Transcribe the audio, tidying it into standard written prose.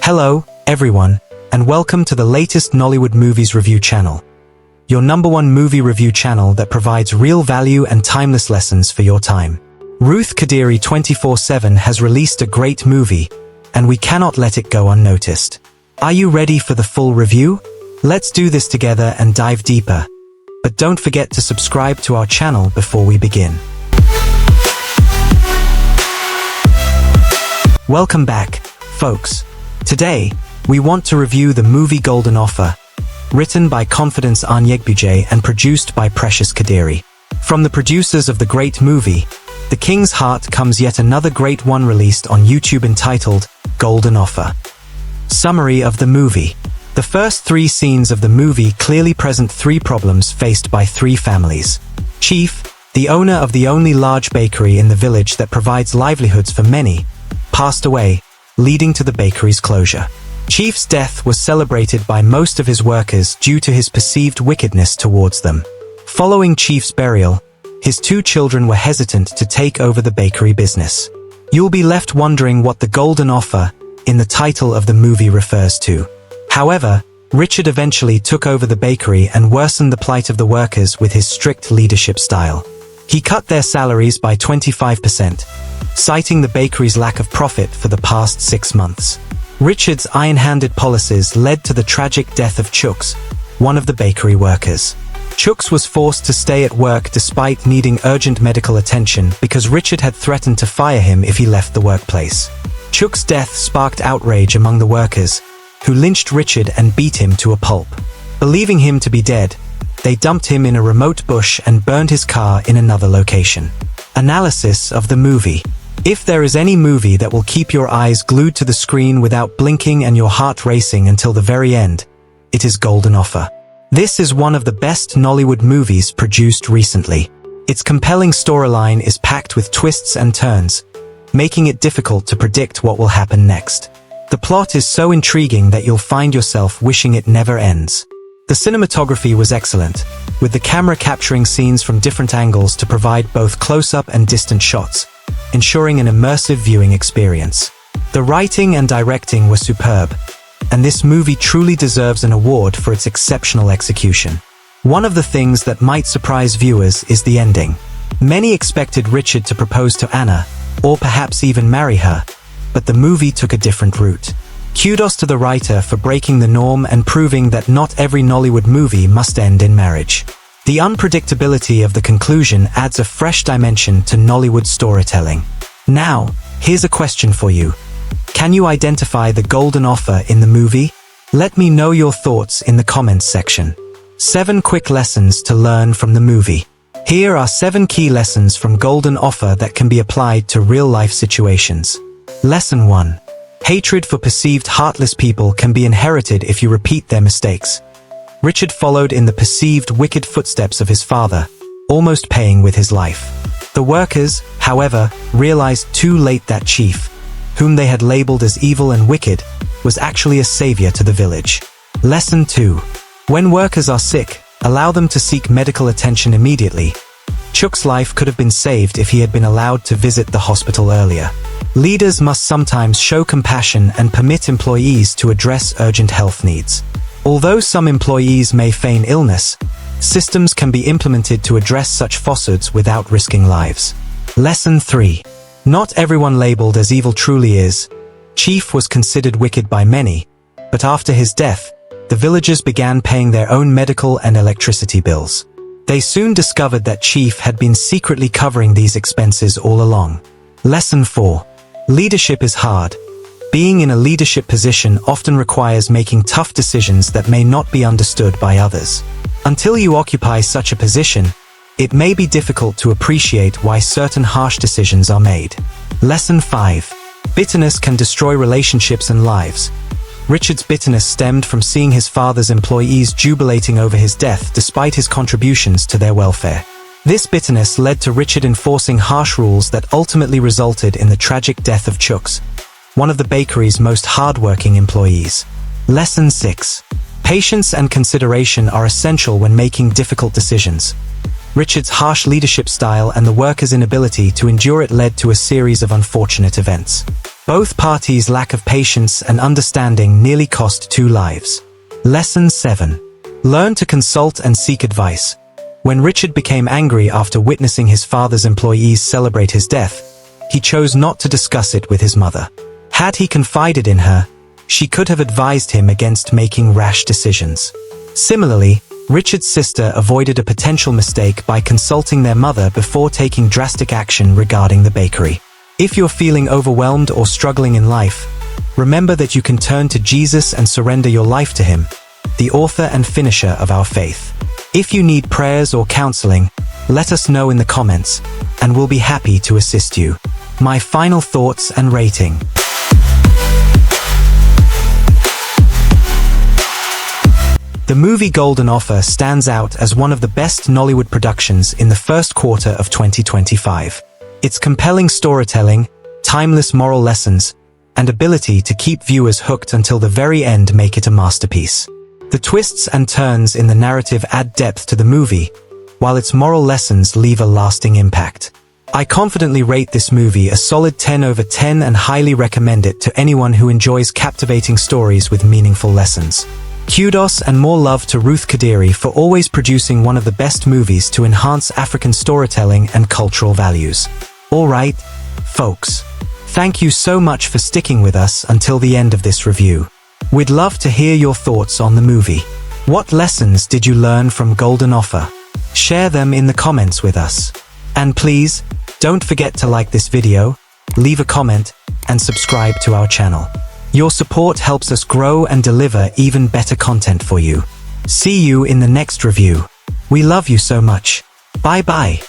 Hello, everyone, and welcome to the latest Nollywood Movies Review channel. Your #1 movie review channel that provides real value and timeless lessons for your time. Ruth Kadiri 24/7 has released a great movie, and we cannot let it go unnoticed. Are you ready for the full review? Let's do this together and dive deeper. But don't forget to subscribe to our channel before we begin. Welcome back, folks. Today, we want to review the movie Golden Offer, written by Confidence Anyegbuje and produced by Precious Kadiri. From the producers of the great movie, The King's Heart comes yet another great one released on YouTube entitled Golden Offer. Summary of the movie. The first 3 scenes of the movie clearly present 3 problems faced by 3 families. Chief, the owner of the only large bakery in the village that provides livelihoods for many, passed away, leading to the bakery's closure. Chief's death was celebrated by most of his workers due to his perceived wickedness towards them. Following Chief's burial, his 2 children were hesitant to take over the bakery business. You'll be left wondering what the Golden Offer in the title of the movie refers to. However, Richard eventually took over the bakery and worsened the plight of the workers with his strict leadership style. He cut their salaries by 25%, citing the bakery's lack of profit for the past 6 months. Richard's iron-handed policies led to the tragic death of Chooks, one of the bakery workers. Chooks was forced to stay at work despite needing urgent medical attention because Richard had threatened to fire him if he left the workplace. Chooks' death sparked outrage among the workers, who lynched Richard and beat him to a pulp. Believing him to be dead, they dumped him in a remote bush and burned his car in another location. Analysis of the movie. If there is any movie that will keep your eyes glued to the screen without blinking and your heart racing until the very end, it is Golden Offer. This is one of the best Nollywood movies produced recently. Its compelling storyline is packed with twists and turns, making it difficult to predict what will happen next. The plot is so intriguing that you'll find yourself wishing it never ends. The cinematography was excellent, with the camera capturing scenes from different angles to provide both close-up and distant shots, ensuring an immersive viewing experience. The writing and directing were superb, and this movie truly deserves an award for its exceptional execution. One of the things that might surprise viewers is the ending. Many expected Richard to propose to Anna, or perhaps even marry her, but the movie took a different route. Kudos to the writer for breaking the norm and proving that not every Nollywood movie must end in marriage. The unpredictability of the conclusion adds a fresh dimension to Nollywood storytelling. Now, here's a question for you. Can you identify the Golden Offer in the movie? Let me know your thoughts in the comments section. 7 quick lessons to learn from the movie. Here are 7 key lessons from Golden Offer that can be applied to real-life situations. Lesson 1. Hatred for perceived heartless people can be inherited if you repeat their mistakes. Richard followed in the perceived wicked footsteps of his father, almost paying with his life. The workers, however, realized too late that Chief, whom they had labeled as evil and wicked, was actually a savior to the village. Lesson 2. When workers are sick, allow them to seek medical attention immediately. Chook's life could have been saved if he had been allowed to visit the hospital earlier. Leaders must sometimes show compassion and permit employees to address urgent health needs. Although some employees may feign illness, systems can be implemented to address such falsehoods without risking lives. Lesson 3. Not everyone labeled as evil truly is. Chief was considered wicked by many, but after his death, the villagers began paying their own medical and electricity bills. They soon discovered that Chief had been secretly covering these expenses all along. Lesson 4. Leadership is hard. Being in a leadership position often requires making tough decisions that may not be understood by others. Until you occupy such a position, it may be difficult to appreciate why certain harsh decisions are made. Lesson 5. Bitterness can destroy relationships and lives. Richard's bitterness stemmed from seeing his father's employees jubilating over his death despite his contributions to their welfare. This bitterness led to Richard enforcing harsh rules that ultimately resulted in the tragic death of Chooks, one of the bakery's most hard-working employees. Lesson 6. Patience and consideration are essential when making difficult decisions. Richard's harsh leadership style and the workers' inability to endure it led to a series of unfortunate events. Both parties' lack of patience and understanding nearly cost 2 lives. Lesson 7. Learn to consult and seek advice. When Richard became angry after witnessing his father's employees celebrate his death, he chose not to discuss it with his mother. Had he confided in her, she could have advised him against making rash decisions. Similarly, Richard's sister avoided a potential mistake by consulting their mother before taking drastic action regarding the bakery. If you're feeling overwhelmed or struggling in life, remember that you can turn to Jesus and surrender your life to Him, the author and finisher of our faith. If you need prayers or counseling, let us know in the comments, and we'll be happy to assist you. My final thoughts and rating. The movie Golden Offer stands out as one of the best Nollywood productions in the first quarter of 2025. Its compelling storytelling, timeless moral lessons, and ability to keep viewers hooked until the very end make it a masterpiece. The twists and turns in the narrative add depth to the movie, while its moral lessons leave a lasting impact. I confidently rate this movie a solid 10 over 10 and highly recommend it to anyone who enjoys captivating stories with meaningful lessons. Kudos and more love to Ruth Kadiri for always producing one of the best movies to enhance African storytelling and cultural values. Alright, folks. Thank you so much for sticking with us until the end of this review. We'd love to hear your thoughts on the movie. What lessons did you learn from Golden Offer? Share them in the comments with us. And please, don't forget to like this video, leave a comment, and subscribe to our channel. Your support helps us grow and deliver even better content for you. See you in the next review. We love you so much. Bye bye.